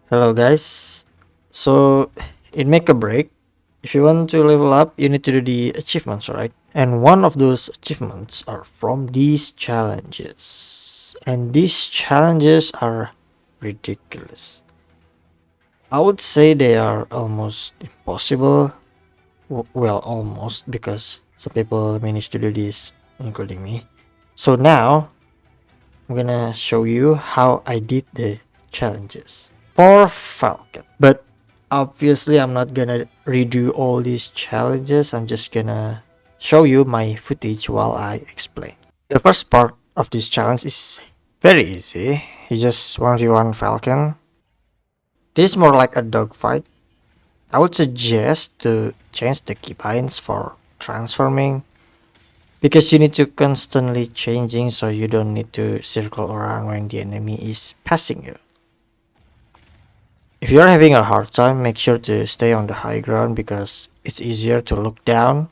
Hello guys. So in Make a Break, if you want to level up, you need to do the achievements, right? And one of those achievements are from these challenges. And these challenges are ridiculous. I would say they are almost impossible. Well, almost, because some people managed to do this, including me. So now I'm gonna show you how I did the challenges for Falcon. But obviously I'm not gonna redo all these challenges. I'm just gonna show you my footage while I explain. The first part of this challenge is very easy. You just 1v1 Falcon. This is more like a dogfight. I would suggest to change the keybinds for transforming, because you need to constantly changing, so you don't need to circle around when the enemy is passing you. If you're having a hard time, make sure to stay on the high ground because it's easier to look down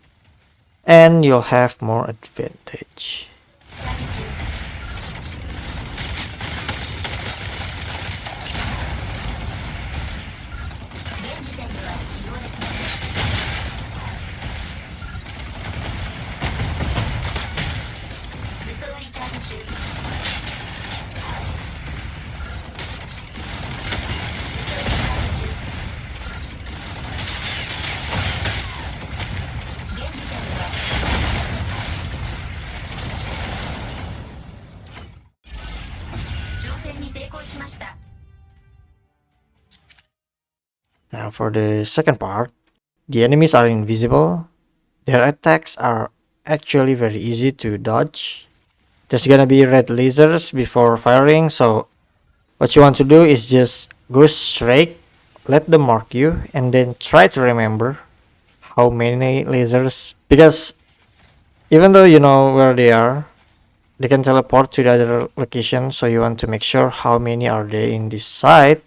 and you'll have more advantage. Now for the second part, the enemies are invisible. Their attacks are actually very easy to dodge. There's gonna be red lasers before firing, so what you want to do is just go straight, let them mark you, and then try to remember how many lasers, because even though you know where they are, they can teleport to the other location, so you want to make sure how many are there in this side,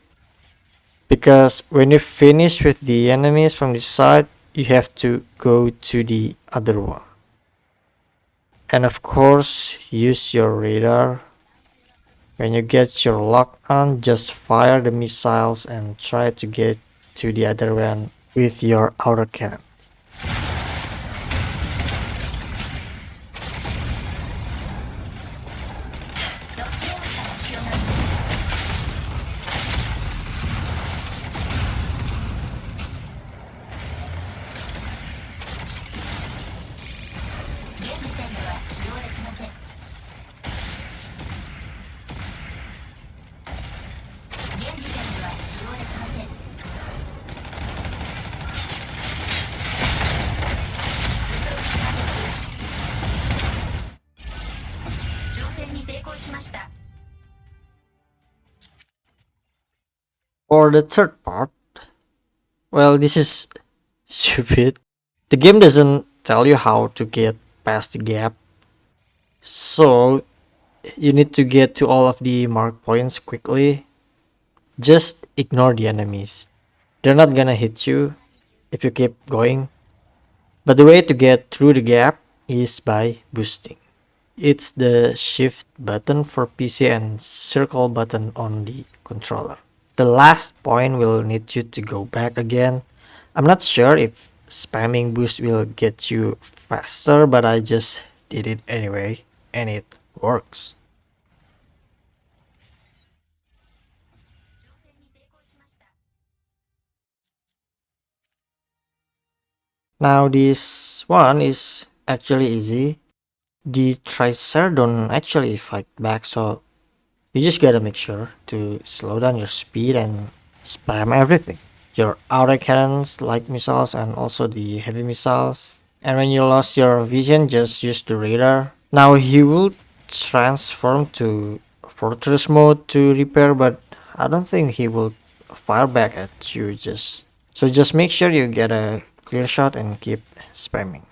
because when you finish with the enemies from this side, you have to go to the other one. And of course, use your radar. When you get your lock on, just fire the missiles and try to get to the other one with your autocannon. For the third part, well, this is stupid. The game doesn't tell you how to get past the gap, so you need to get to all of the mark points quickly. Just ignore the enemies. They're not gonna hit you if you keep going. But the way to get through the gap is by boosting. It's the shift button for PC and circle button on the controller. The last point will need you to go back again. I'm not sure if spamming boost will get you faster, but I just did it anyway, and it works. Now this one is actually easy. The Tricer don't actually fight back, so you just gotta make sure to slow down your speed and spam everything. Your outer cannons, light missiles, and also the heavy missiles. And when you lost your vision, just use the radar. Now he will transform to fortress mode to repair, but I don't think he will fire back at you. Just make sure you get a clear shot and keep spamming.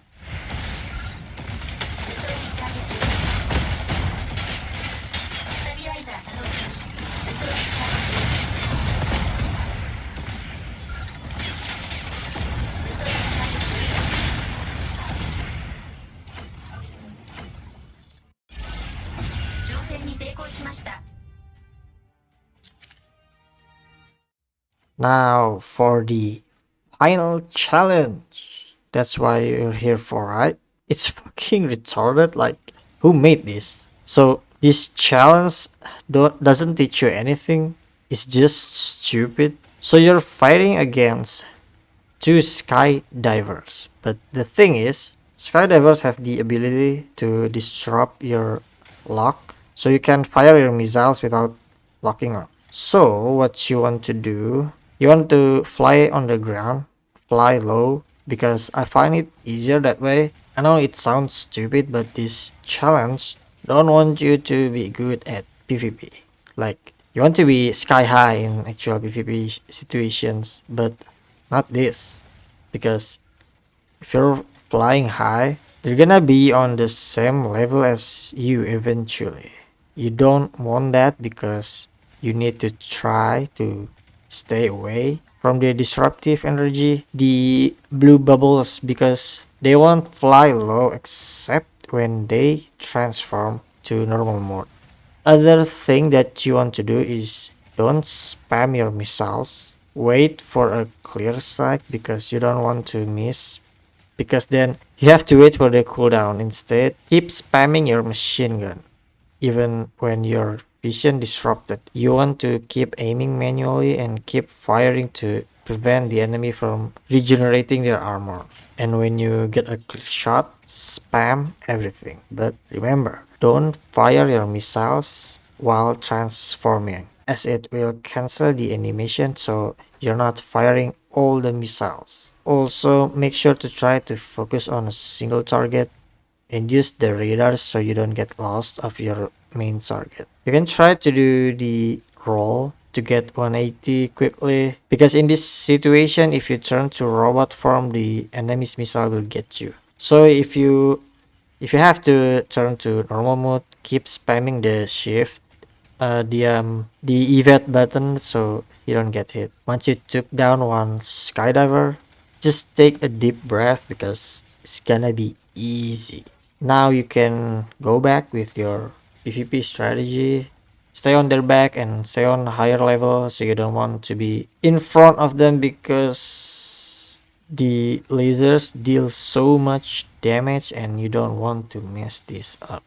Now for the final challenge. That's why you're here for, right? It's fucking retarded. Like, who made this? So this challenge doesn't teach you anything. It's just stupid. So you're fighting against two skydivers. But the thing is, skydivers have the ability to disrupt your lock, so you can fire your missiles without locking on. So what you want to do, you want to fly on the ground, fly low, because I find it easier that way. I know it sounds stupid, but this challenge don't want you to be good at PvP. Like, you want to be sky high in actual PvP situations, but not this. Because if you're flying high, they're gonna be on the same level as you eventually. You don't want that because you need to try to stay away from the disruptive energy, the blue bubbles, because they won't fly low except when they transform to normal mode. Other thing that you want to do is don't spam your missiles. Wait for a clear sight because you don't want to miss, because then you have to wait for the cooldown. Instead, keep spamming your machine gun even when your vision disrupted. You want to keep aiming manually and keep firing to prevent the enemy from regenerating their armor. And when you get a clear shot, spam everything. But remember, don't fire your missiles while transforming, as it will cancel the animation, so you're not firing all the missiles. Also, make sure to try to focus on a single target and use the radar so you don't get lost of your main target. You can try to do the roll to get 180 quickly, because in this situation, if you turn to robot form, the enemy's missile will get you. So if you have to turn to normal mode, keep spamming the shift, the evade button, so you don't get hit. Once you took down one skydiver, just take a deep breath because it's gonna be easy. Now you can go back with your PvP strategy. Stay on their back and stay on a higher level, so you don't want to be in front of them because the lasers deal so much damage and you don't want to mess this up.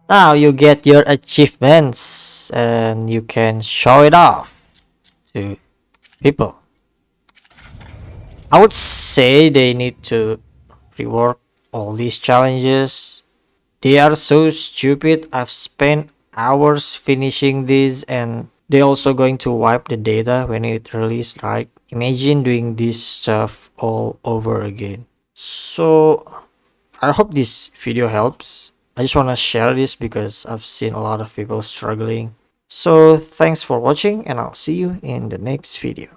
Now you get your achievements and you can show it off to people. I would say they need to rework all these challenges. They are so stupid. I've spent hours finishing this and they're also going to wipe the data when it released, right? Imagine doing this stuff all over again. So I hope this video helps. I just want to share this because I've seen a lot of people struggling. So thanks for watching and I'll see you in the next video.